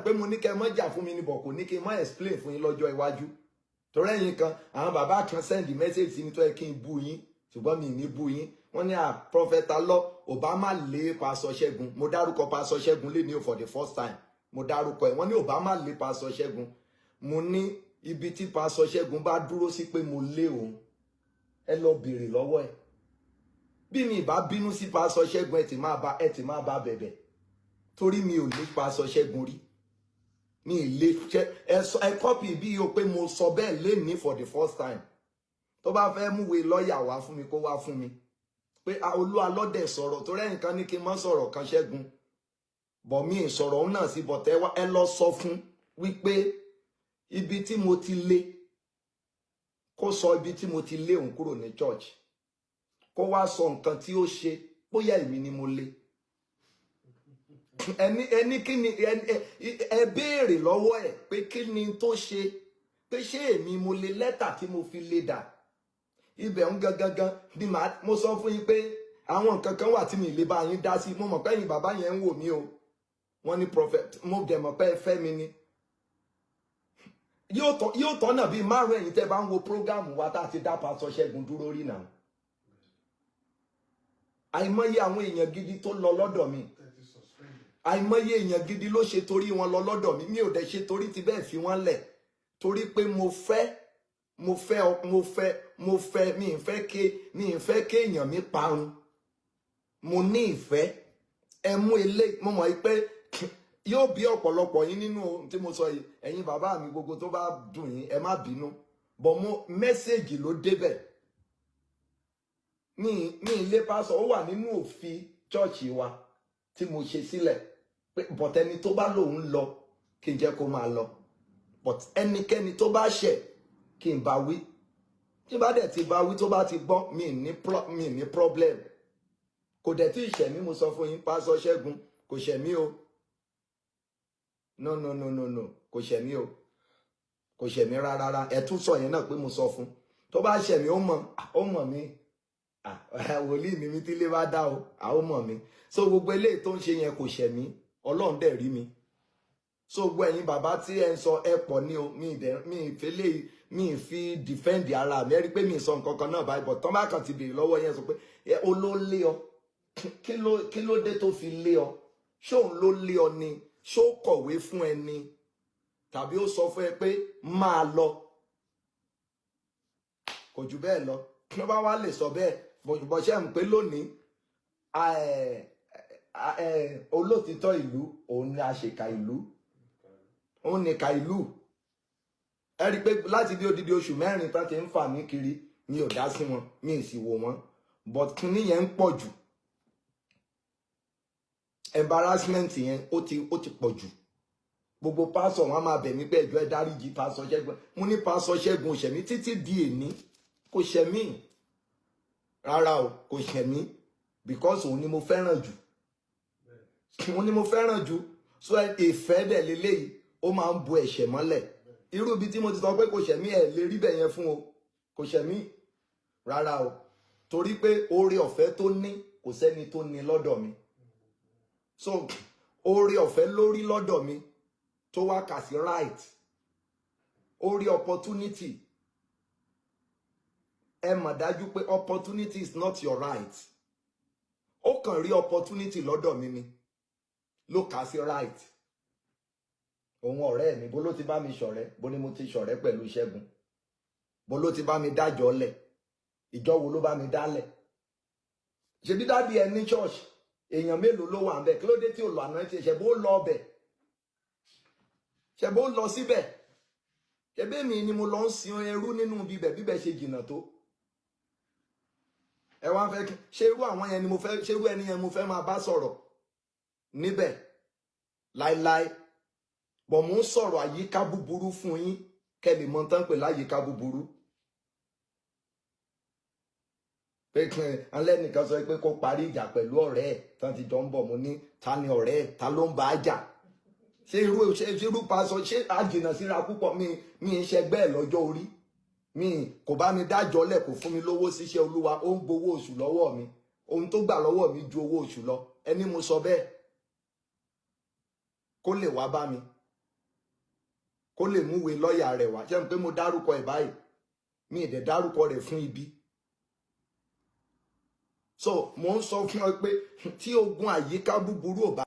pé mo ní kẹ́ mọ́ jà fún mi ní bọ̀ kò ní kí n mọ́ explain fún yín lọ́jọ́ iwájú torí ẹ̀yin kan àwọn bàbá kan send message sí mi tó yẹ kí n bú yín ṣùgbọ́n mi ní bú yín wọ́n ní Prophet Allah Obama lé Pastor Ṣẹ́gun mo dárúkọ Pastor Ṣẹ́gun lé ní for the first time mo dárúkọ ẹ̀ wọ́n ní Obama lé Pastor Ṣẹ́gun mo ní ibi tí Pastor Ṣẹ́gun bá dúró sí pé mo lé òun ẹ lọ béèrè lọ́wọ́ ẹ̀ bí mi bá bínú sí Pastor Ṣẹ́gun ẹ ti máa bá bẹ̀bẹ̀ torí mi ò lè Pastor Ṣẹ́gun rí mi ì lè ẹ kọ́pì bí o pé mo sọ bẹ́ẹ̀ lé ní for the first time tó bá fẹ́ múwèé lọ́ọ̀yà wá fún mi kó wá fún mi pé Olúwa lọ́dẹ̀ sọ̀rọ̀ torí ẹ̀yin kan ní kí n má sọ̀rọ̀ kan Ṣẹ́gun bọ̀ mí ìsọ̀rọ̀ òun náà sí bọ̀tẹ́ ẹ lọ sọ fún wípé ibi tí mo ti lé kó sọ ibi tí mo ti lé òun kúrò ní church kó wá sọ nǹkan tí ó ṣe bóyá èmi ni mo lé ẹni kí ni ẹ béèrè lọ́wọ́ ẹ̀ pé kí ni tó ṣe pé ṣé èmi mo lé lẹ́tà tí mo fi lé dà ibẹ̀ ń gangan ni mo sọ fún yín pé àwọn nǹkan kan wà tí mi lè bá yín dá sí mo mọ̀ pé ẹ̀yin bàbá yẹn ń wò mí o wọ́n ní prophet mo dẹ̀ mọ̀ pé ẹ fẹ́ mi ni yóò tọ́nà bíi márùn ẹ̀yin tẹ́ bá ń wo prógámù wa tá a ti dá Pastor Ṣẹ́gun dúró rí náà àìmọye àwọn èèyàn gidi tó lọ lọ́dọ̀ mi àìmọye èèyàn gidi ló ṣe torí wọn lọ lọ́dọ̀ mi mi ò dẹ̀ ṣe torí ti bẹ́ẹ̀ fi wọ́n lẹ̀ torí pé mi ì fẹ́ kéèyàn mi parun mo ní ìfẹ́ ẹ mú eléyìí mo mọ̀ pé yóò bí ọ̀pọ̀lọpọ̀ yín nínú tí mo sọ yìí ẹ̀yin bàbá mi gbogbo tó bá dùn yín ẹ má bínú bọ̀ mo mẹ́sẹ̀gì ló débẹ̀ ní ilé pásọ ó wà nínú òfin chọ́ọ̀chì wa tí mo ṣe sílẹ̀ pé bọ̀tẹ́ni tó bá lòun lọ kí n jẹ́ kó máa lọ but ẹnikẹ́ni tó bá ṣẹ̀ kí n bá wí tí bá dẹ̀ ti bá wí tó bá ti gbọ́ mi ní problem kò dẹ̀ tí ìṣẹ̀mí mo sọ fún yín Pastor Ṣẹ́gun kò ṣẹ̀mí o no kò ṣẹ̀mí o kò ṣẹ̀mí rárá ẹ tún sọ yẹn náà pé mo sọ fún tó bá ṣẹ̀mí ó mọ̀ mí wòlíì ni mi tí lè bá dá o ó mọ̀ mí so gbogbo eléyìí tó ń ṣe yẹn kò ṣẹ̀mí Ọlọ́run dẹ̀ rí mi so gbogbo ẹ̀yin bàbá tí ẹ ń sọ ẹ pọ̀ ní o mi ì fi defend ara mi ẹ rí pé mi ì sọ nǹkan kan náà báyìí but tán bá kàn ti béèrè lọ́wọ́ yẹn sọ pé olólé ọ kí ló dé tó fi lé ọ ṣóun ló lé ọ ni ṣó kọ̀wé fún ẹ ni tàbí ó sọ fún ẹ pé máa lọ kò jù bẹ́ẹ̀ lọ kí ló bá wá lè sọ bẹ́ẹ̀ bọ̀ṣẹ́ ń pé lónìí olótìtọ́ ìlú òun ni àṣekà ìlú òun nìka ìlú ẹ rí i pé láti bí odidi oṣù mẹ́rin tán ti ń fà mí kiri mi ò dá sí wọn mi ì sì wò wọn but kíní yẹn ń pọ̀ jù embarrassment yẹn ó ti pọ̀ jù gbogbo pásọ̀ wọn máa bẹ̀ mí pé ẹjọ́ ẹ dáríjì Pastor Ṣẹ́gun mo ní Pastor Ṣẹ́gun ṣẹ̀mí títí di èní kò ṣẹ̀mí rárá o kò ṣẹ̀mí because òun ni mo fẹ́ràn jù òun ni mo fẹ́ràn jù so ìfẹ́ dẹ̀ lélẹ́yìí ó máa ń bu ẹ̀ṣẹ̀ mọ́lẹ̀ irú ibi tí mo ti sọ pé kò ṣẹ̀mí ẹ̀ lè rí bẹ̀ yẹn fún o kò ṣẹ̀mí rárá o torí pé oore ọ̀fẹ́ tó ní kò sẹ́ni tó ní lọ́dọ̀ mi so oore ọ̀fẹ́ lórí lọ́dọ̀ mi tó wá kà sí right oore opportunity ẹ mọ̀ dájú pé opportunity is not your right ó kàn rí opportunity lọ́dọ̀ mi ni ló kà sí right òun ọ̀rẹ́ mi bó ló ti bá mi ṣọ̀rẹ́ bó ni mo ti ṣọ̀rẹ́ pẹ̀lú Ṣẹ́gun bó ló ti bá mi dájọ́ lẹ̀ ìjọ wo ló bá mi dálẹ̀ ṣebí dádì ẹ ní church èèyàn mélòó ló wà ńbẹ̀ kí ló dé tí ò lọ àná tí ṣẹbó lọ ọbẹ̀ ṣẹbó lọ síbẹ̀ ṣẹbí mi ni mo lọ ń sin ẹrú nínú bíbẹ̀ ṣe jìnnà tó ẹ wá fẹ́ ṣe irú àwọn yẹn ni mo fẹ́ ṣe irú ẹni yẹn mo fẹ́ máa bá sọ̀rọ̀ níbẹ̀ láíláí bọ̀ mò ń sọ̀rọ̀ àyíká búburú fún yín kẹ́ lè mọ̀ tán pé láyìíká búburú pé alẹ́ nìkan sọ pé kó parí ìjà pẹ̀lú ọ̀rẹ́ ẹ̀ tán ti jọ ń bọ̀ mo ní ta ni ọ̀rẹ́ ẹ̀ ta ló ń bá a jà ṣé irú Pastor ṣé àjìnà síra púpọ̀ mi ń ṣẹgbẹ́ ẹ̀ lọ́jọ́ orí mi kò bá mi dájọ́ lẹ̀ kò fún mi lówó síṣẹ́ Olúwa ó ń gbowó oṣù lọ́wọ́ mi ohun tó gbà lọ́wọ́ mi ju owó oṣù lọ ẹni mo sọ bẹ́ẹ̀ kó lè wá bá mi kó lè múwèé lọ́ọ̀yà rẹ̀ wá ṣé mo pé mo dárúkọ ẹ̀ báyìí mi ì dẹ̀ dárúkọ rẹ̀ fún ibi. So mo ń sọ fún ọ pé tí ogun àyíká búburú ò bá